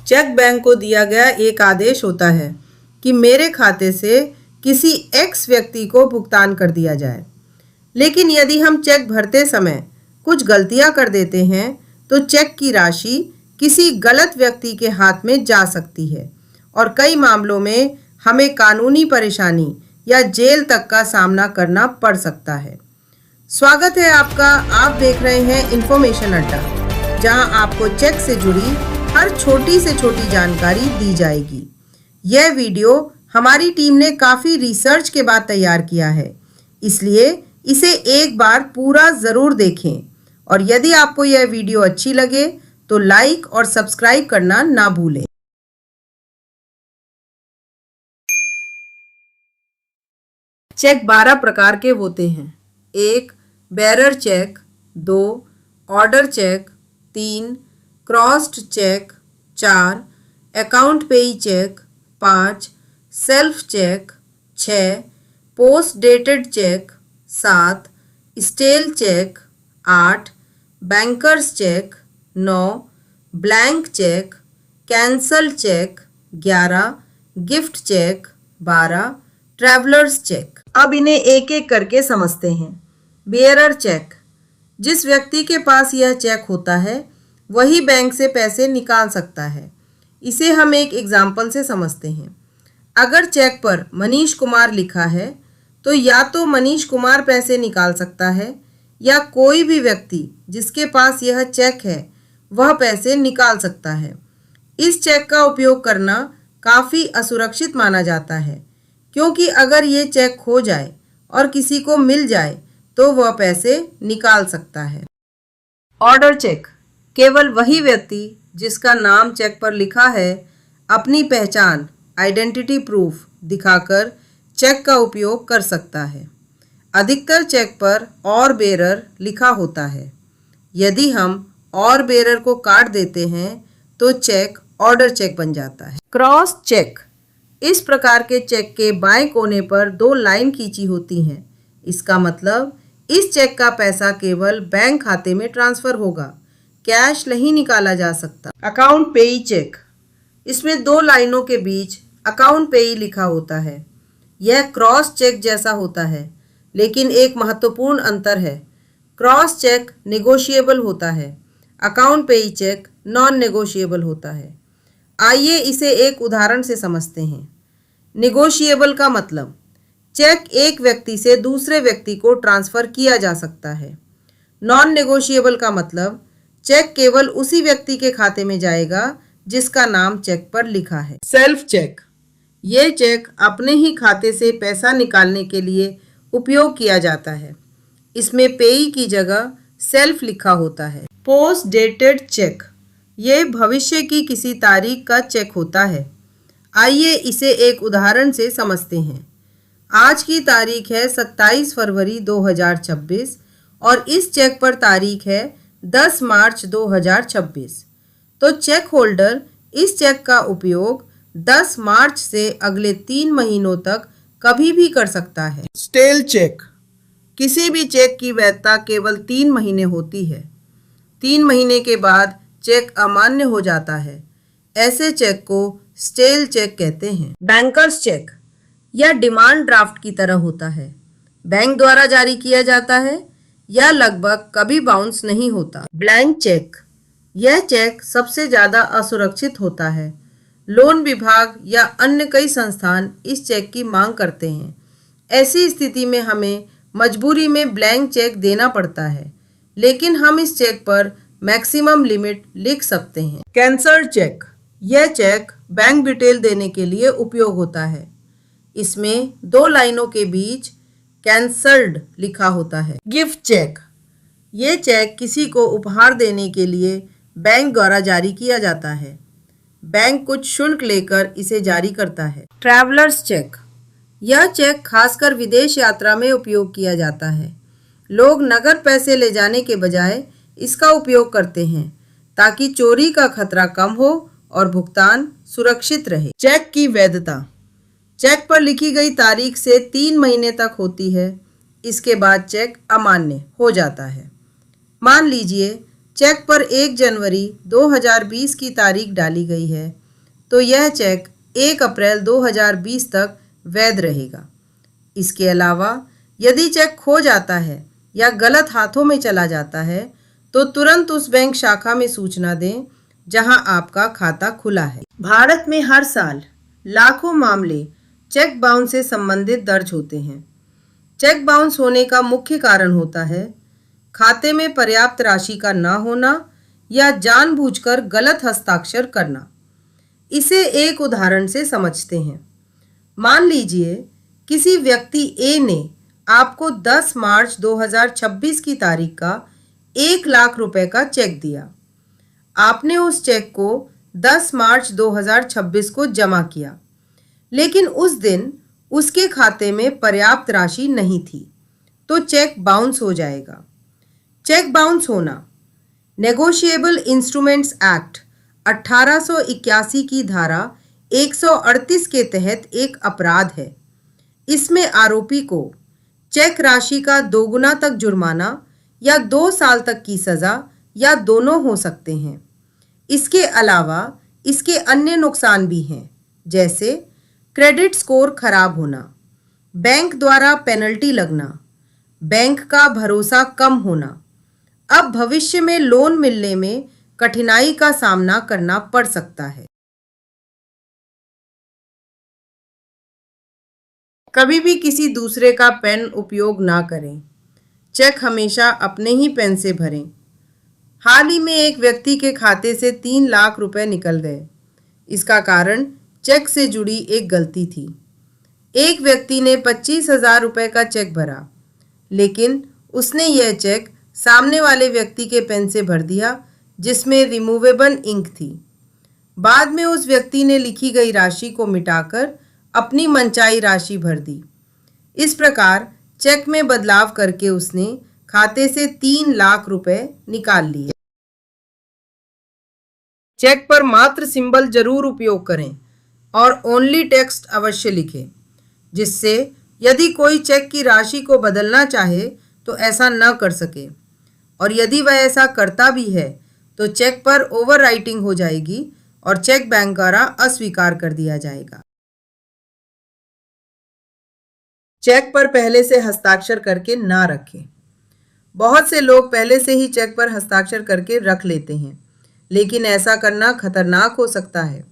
Cheque bank को दिया गया एक आदेश होता है कि मेरे खाते से किसी एक्स व्यक्ति को भुगतान कर दिया जाए। लेकिन यदि हम चेक भरते समय कुछ गलतियां कर देते हैं तो चेक की राशि किसी गलत व्यक्ति के हाथ में जा सकती है और कई मामलों में हमें कानूनी परेशानी या जेल तक का सामना करना पड़ सकता है। स्वागत है आपका। आप देख रहे हैं इन्फॉर्मेशन अड्डा, जहां आपको चेक से जुड़ी हर छोटी से छोटी जानकारी दी जाएगी। यह वीडियो हमारी टीम ने काफ़ी रिसर्च के बाद तैयार किया है, इसलिए इसे एक बार पूरा ज़रूर देखें और यदि आपको यह वीडियो अच्छी लगे तो लाइक और सब्सक्राइब करना ना भूलें। चेक 12 प्रकार के होते हैं। 1. Bearer cheque, 2. Order cheque, 3. Crossed cheque, 4. Account payee cheque, 5. Self cheque, 6. Post dated cheque, 7. Stale cheque, 8. Bankers cheque, 9. Blank cheque, cancel cheque, 11. Gift cheque, 12. Travellers cheque. अब इन्हें एक एक करके समझते हैं। बेयरर चेक, जिस व्यक्ति के पास यह चेक होता है वही बैंक से पैसे निकाल सकता है। इसे हम एक एग्जाम्पल से समझते हैं। अगर चेक पर मनीष कुमार लिखा है तो या तो मनीष कुमार पैसे निकाल सकता है या कोई भी व्यक्ति जिसके पास यह चेक है वह पैसे निकाल सकता है। इस चेक का उपयोग करना काफ़ी असुरक्षित माना जाता है, क्योंकि अगर ये चेक खो जाए और किसी को मिल जाए तो वह पैसे निकाल सकता है। ऑर्डर चेक, केवल वही व्यक्ति जिसका नाम चेक पर लिखा है अपनी पहचान आइडेंटिटी प्रूफ दिखाकर चेक का उपयोग कर सकता है। अधिकतर चेक पर और बेरर लिखा होता है। यदि हम और बेरर को काट देते हैं तो चेक ऑर्डर चेक बन जाता है। क्रॉस चेक, इस प्रकार के चेक के बाएं कोने पर 2 लाइन खींची होती हैं। इसका मतलब इस चेक का पैसा केवल बैंक खाते में ट्रांसफर होगा, कैश नहीं निकाला जा सकता। अकाउंट पेई चेक, इसमें 2 लाइनों के बीच अकाउंट पेई लिखा होता है। यह क्रॉस चेक जैसा होता है, लेकिन एक महत्वपूर्ण अंतर है। क्रॉस चेक नेगोशिएबल होता है, account payee check non negotiable होता है। आइए इसे एक उदाहरण से समझते हैं। नेगोशिएबल का मतलब चेक एक व्यक्ति से दूसरे व्यक्ति को ट्रांसफ़र किया जा सकता है। नॉन नेगोशिएबल का मतलब चेक केवल उसी व्यक्ति के खाते में जाएगा जिसका नाम चेक पर लिखा है। सेल्फ चेक, ये चेक अपने ही खाते से पैसा निकालने के लिए उपयोग किया जाता है। इसमें पेई की जगह सेल्फ लिखा होता है। पोस्ट डेटेड चेक, ये भविष्य की किसी तारीख का चेक होता है। आइए इसे एक उदाहरण से समझते हैं। आज की तारीख है 27 फरवरी 2026 और इस चेक पर तारीख है 10 मार्च 2026। तो चेक होल्डर इस चेक का उपयोग 10 मार्च से अगले 3 महीनों तक कभी भी कर सकता है। स्टेल चेक, किसी भी चेक की वैधता केवल 3 महीने होती है। 3 महीने के बाद चेक अमान्य हो जाता है। ऐसे चेक को स्टेल चेक कहते हैं। बैंकर्स चेक, यह डिमांड ड्राफ्ट की तरह होता है। बैंक द्वारा जारी किया जाता है, यह लगभग कभी बाउंस नहीं होता। ब्लैंक चेक, यह चेक सबसे ज़्यादा असुरक्षित होता है। लोन विभाग या अन्य कई संस्थान इस चेक की मांग करते हैं। ऐसी स्थिति में हमें मजबूरी में ब्लैंक चेक देना पड़ता है, लेकिन हम इस चेक पर मैक्सिमम लिमिट लिख सकते हैं। कैंसल्ड चेक, यह चेक बैंक डिटेल देने के लिए उपयोग होता है। इसमें 2 लाइनों के बीच कैंसल्ड लिखा होता है। गिफ्ट चेक, ये चेक किसी को उपहार देने के लिए बैंक द्वारा जारी किया जाता है। बैंक कुछ शुल्क लेकर इसे जारी करता है। ट्रैवलर्स चेक, यह चेक खासकर विदेश यात्रा में उपयोग किया जाता है। लोग नगद पैसे ले जाने के बजाय इसका उपयोग करते हैं ताकि चोरी का खतरा कम हो और भुगतान सुरक्षित रहे। चेक की वैधता, चेक पर लिखी गई तारीख से 3 महीने तक होती है। इसके बाद चेक अमान्य हो जाता है। मान लीजिए चेक पर 1 जनवरी 2020 की तारीख डाली गई है, तो यह चेक 1 अप्रैल 2020 तक वैध रहेगा। इसके अलावा यदि चेक खो जाता है या गलत हाथों में चला जाता है, तो तुरंत उस बैंक शाखा में सूचना दें जहां आपका खाता खुला है। भारत में हर साल लाखों मामले चेक बाउंस से संबंधित दर्ज होते हैं। चेक बाउंस होने का मुख्य कारण होता है खाते में पर्याप्त राशि का न होना या जानबूझकर गलत हस्ताक्षर करना। इसे एक उदाहरण से समझते हैं। मान लीजिए किसी व्यक्ति ए ने आपको 10 मार्च 2026 की तारीख का 1 लाख रुपए का चेक दिया। आपने उस चेक को 10 मार्च 2026 को जमा किया, लेकिन उस दिन उसके खाते में पर्याप्त राशि नहीं थी, तो चेक बाउंस हो जाएगा। चेक बाउंस होना नेगोशिएबल इंस्ट्रूमेंट्स एक्ट 1881 की धारा 138 के तहत एक अपराध है। इसमें आरोपी को चेक राशि का 2 गुना तक जुर्माना या 2 साल तक की सज़ा या दोनों हो सकते हैं। इसके अलावा इसके अन्य नुकसान भी हैं, जैसे क्रेडिट स्कोर खराब होना, बैंक द्वारा पेनल्टी लगना, बैंक का भरोसा कम होना, अब भविष्य में लोन मिलने में कठिनाई का सामना करना पड़ सकता है। कभी भी किसी दूसरे का पेन उपयोग ना करें। चेक हमेशा अपने ही पेन से भरें। हाल ही में एक व्यक्ति के खाते से 3 लाख रुपए निकल गए। इसका कारण चेक से जुड़ी एक गलती थी। एक व्यक्ति ने 25,000 रुपए का चेक भरा, लेकिन उसने यह चेक सामने वाले व्यक्ति के पेन से भर दिया, जिसमें रिमूवेबल इंक थी। बाद में उस व्यक्ति ने लिखी गई राशि को मिटाकर अपनी मनचाही राशि भर दी। इस प्रकार चेक में बदलाव करके उसने खाते से 3 लाख रुपए निकाल लिए। चेक पर मात्र सिंबल जरूर उपयोग करें और ओनली टेक्स्ट अवश्य लिखें, जिससे यदि कोई चेक की राशि को बदलना चाहे तो ऐसा न कर सके, और यदि वह ऐसा करता भी है तो चेक पर ओवर राइटिंग हो जाएगी और चेक बैंक द्वारा अस्वीकार कर दिया जाएगा। चेक पर पहले से हस्ताक्षर करके ना रखें। बहुत से लोग पहले से ही चेक पर हस्ताक्षर करके रख लेते हैं, लेकिन ऐसा करना खतरनाक हो सकता है।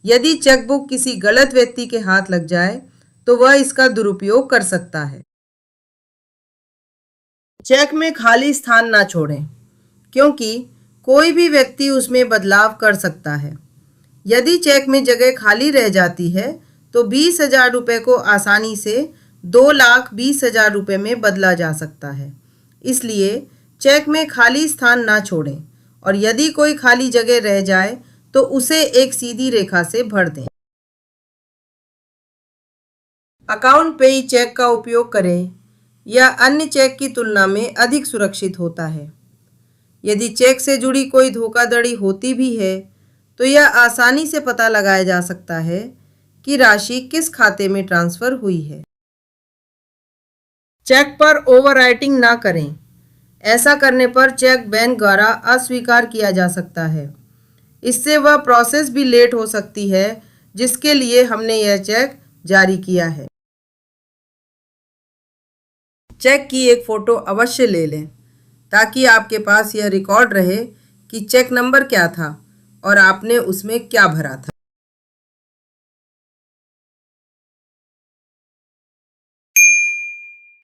यदि चेकबुक किसी गलत व्यक्ति के हाथ लग जाए तो वह इसका दुरुपयोग कर सकता है। चेक में खाली स्थान ना छोड़ें, क्योंकि कोई भी व्यक्ति उसमें बदलाव कर सकता है। यदि चेक में जगह खाली रह जाती है तो 20,000 रुपये को आसानी से 2,20,000 रुपये में बदला जा सकता है। इसलिए चेक में खाली स्थान ना छोड़ें, और यदि कोई खाली जगह रह जाए तो उसे एक सीधी रेखा से भर दें। अकाउंट पेई चेक का उपयोग करें, यह अन्य चेक की तुलना में अधिक सुरक्षित होता है। यदि चेक से जुड़ी कोई धोखाधड़ी होती भी है तो यह आसानी से पता लगाया जा सकता है कि राशि किस खाते में ट्रांसफ़र हुई है। चेक पर ओवर राइटिंग ना करें। ऐसा करने पर चेक बैंक द्वारा अस्वीकार किया जा सकता है। इससे वह प्रोसेस भी लेट हो सकती है जिसके लिए हमने यह चेक जारी किया है। चेक की एक फ़ोटो अवश्य ले लें, ताकि आपके पास यह रिकॉर्ड रहे कि चेक नंबर क्या था और आपने उसमें क्या भरा था।